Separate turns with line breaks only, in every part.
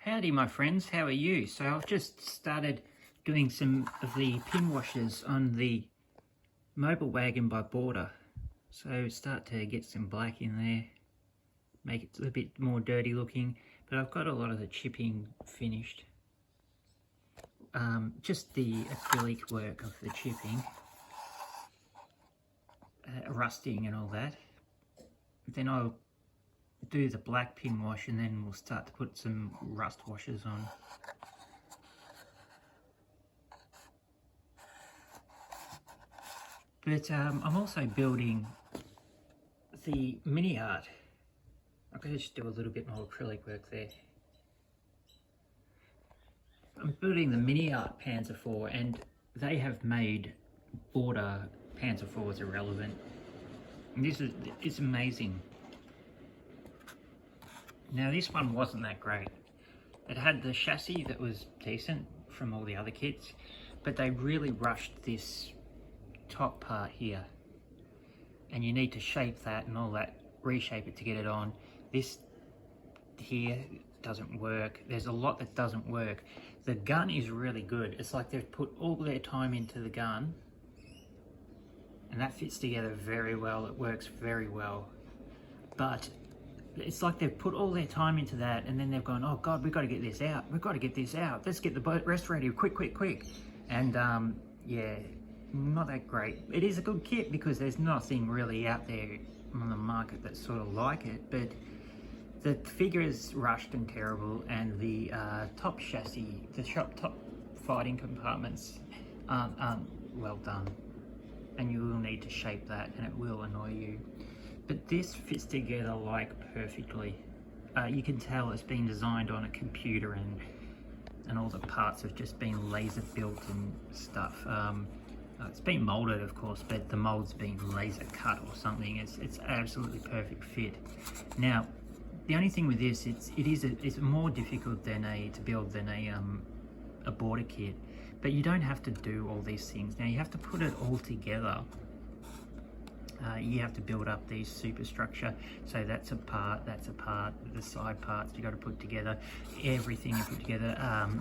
Howdy my friends, how are you? So I've just started doing some of the pin washes on the mobile wagon by Border. So start to get some black in there, make it a bit more dirty looking, but I've got a lot of the chipping finished. Just the acrylic work of the chipping, rusting and all that. Then I'll do the black pin wash and then we'll start to put some rust washes on. But I'm also building the Miniart. I'm going to just do a little bit more acrylic work there. I'm building the Miniart Panzer IV, and they have made Border Panzer IVs irrelevant. And it's amazing. Now this one wasn't that great. It had the chassis that was decent from all the other kits, but they really rushed this top part here. And you need to shape that and all that, reshape it to get it on. This here doesn't work. There's a lot that doesn't work. The gun is really good. It's like they've put all their time into the gun, and that fits together very well. It works very well. But it's like they've put all their time into that, and then they've gone, oh God, we've got to get this out. We've got to get this out. Let's get the rest ready, quick. And yeah, not that great. It is a good kit because there's nothing really out there on the market that's sort of like it, but the figure is rushed and terrible, and the top chassis, the top fighting compartments aren't well done, and you will need to shape that, and it will annoy you. But this fits together like perfectly. You can tell it's been designed on a computer, and all the parts have just been laser built and stuff. It's been molded, of course, but the mold's been laser cut or something. It's absolutely perfect fit. Now, the only thing with this, it's more difficult to build than a border kit, but you don't have to do all these things. Now you have to put it all together. You have to build up these superstructure. So that's a part, the side parts you got to put together, everything you put together.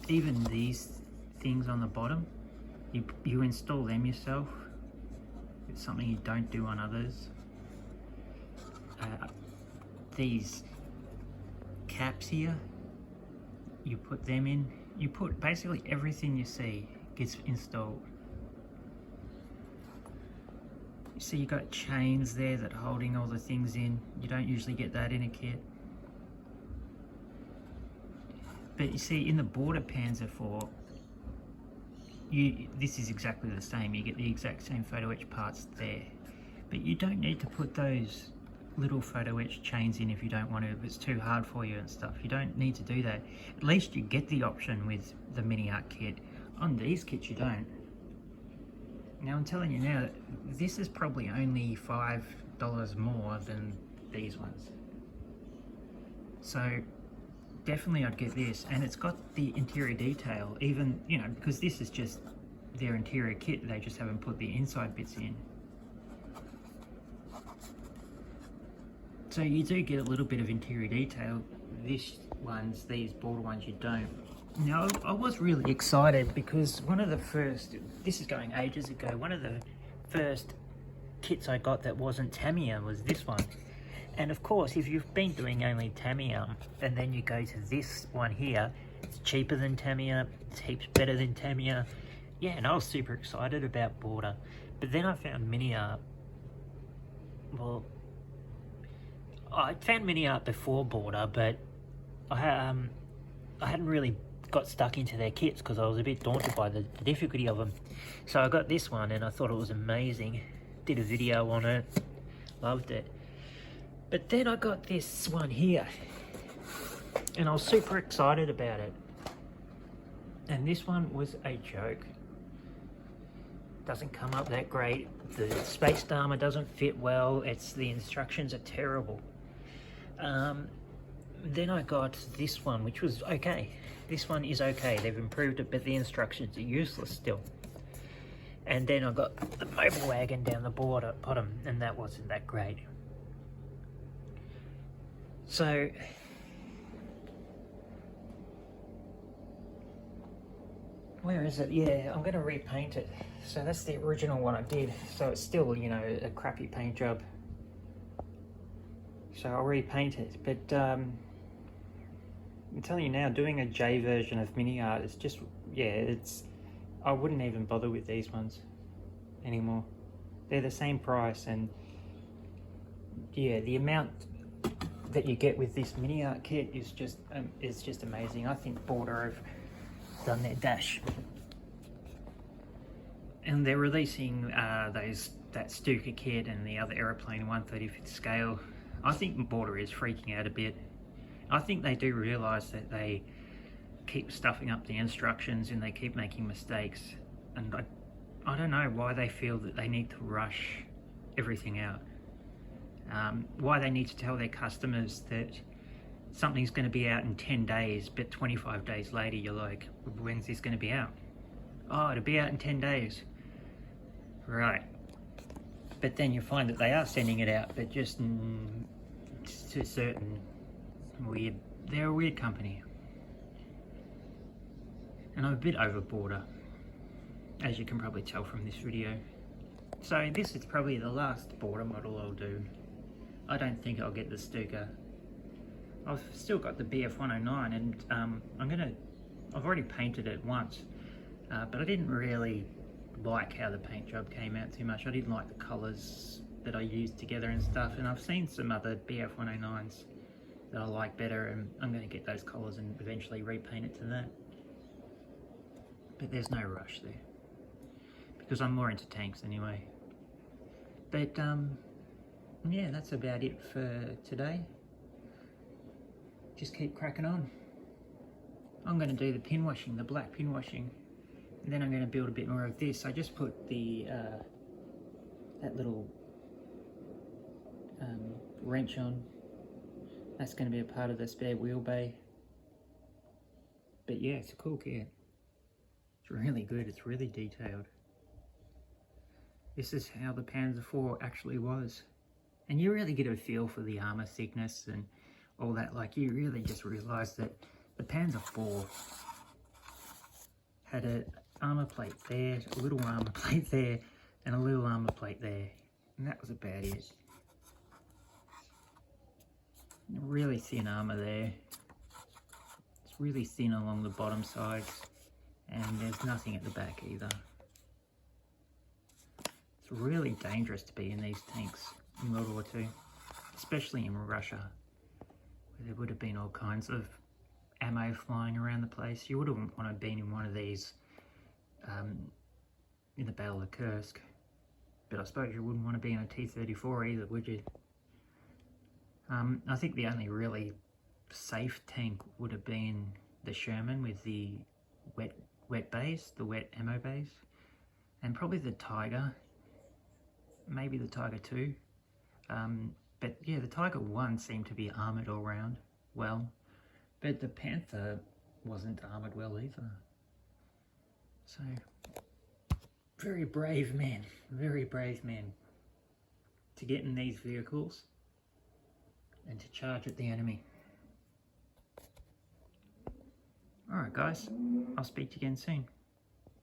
Even these things on the bottom, you install them yourself. It's something you don't do on others. These caps here, you put them in. You put basically everything you see gets installed. You see you got chains there that holding all the things in. You don't usually get that in a kit. But you see in the Border Panzer IV, this is exactly the same. You get the exact same photo etch parts there. But you don't need to put those little photo etch chains in if you don't want to, if it's too hard for you and stuff. You don't need to do that. At least you get the option with the Miniart kit. On these kits you don't. Now I'm telling you now, this is probably only $5 more than these ones. So definitely I'd get this, and it's got the interior detail, even, you know, because this is just their interior kit, they just haven't put the inside bits in. So you do get a little bit of interior detail. These border ones, you don't. Now, I was really excited because one of the first, this is going ages ago, one of the first kits I got that wasn't Tamiya was this one. And of course, if you've been doing only Tamiya, and then you go to this one here, it's cheaper than Tamiya, it's heaps better than Tamiya. Yeah, and I was super excited about Border. But then I found Miniart. Well, I found Miniart before Border, but I hadn't really got stuck into their kits because I was a bit daunted by the difficulty of them. So I got this one and I thought it was amazing. Did a video on it, loved it. But then I got this one here and I was super excited about it. And this one was a joke. Doesn't come up that great. The spaced armor doesn't fit well. The instructions are terrible. Then I got this one, which was okay. This one is okay. They've improved it, but the instructions are useless still. And then I got the mobile wagon down the bottom, and that wasn't that great. So Where is it? Yeah, I'm going to repaint it. So that's the original one I did. So it's still, you know, a crappy paint job. So I'll repaint it. But I'm telling you now, doing a J version of Miniart is just, yeah, it's, I wouldn't even bother with these ones anymore. They're the same price, and yeah, the amount that you get with this Miniart kit is just amazing. I think Border have done their dash, and they're releasing that Stuka kit and the other aeroplane 1/35th scale. I think Border is freaking out a bit. I think they do realise that they keep stuffing up the instructions and they keep making mistakes, and I don't know why they feel that they need to rush everything out. Why they need to tell their customers that something's going to be out in 10 days, but 25 days later you're like, when's this going to be out? Oh, it'll be out in 10 days. Right. But then you find that they are sending it out, but just to certain weird, they're a weird company. And I'm a bit over Border, as you can probably tell from this video. So this is probably the last Border model I'll do. I don't think I'll get the Stuka. I've still got the BF109, and I've already painted it once, but I didn't really like how the paint job came out too much. I didn't like the colours that I used together and stuff, and I've seen some other BF109s that I like better, and I'm going to get those colours and eventually repaint it to that. But there's no rush there, because I'm more into tanks anyway. But yeah, that's about it for today. Just keep cracking on. I'm going to do the pin washing, the black pin washing, and then I'm going to build a bit more of this. I just put the that little wrench on. That's going to be a part of the spare wheel bay. But yeah, it's a cool kit. It's really good. It's really detailed. This is how the Panzer IV actually was. And you really get a feel for the armour thickness and all that. Like, you really just realise that the Panzer IV had an armour plate there, a little armour plate there, and a little armour plate there. And that was about it. Really thin armour there. It's really thin along the bottom sides. And there's nothing at the back either. It's really dangerous to be in these tanks in World War II, especially in Russia, where there would have been all kinds of ammo flying around the place. You wouldn't want to have been in one of these in the Battle of Kursk, but I suppose you wouldn't want to be in a T-34 either, would you? I think the only really safe tank would have been the Sherman with the wet bays, the wet ammo bays, and probably the Tiger, maybe the Tiger 2. But yeah, the Tiger 1 seemed to be armoured all round well, but the Panther wasn't armoured well either. So, very brave men to get in these vehicles and to charge at the enemy. Alright guys, I'll speak to you again soon.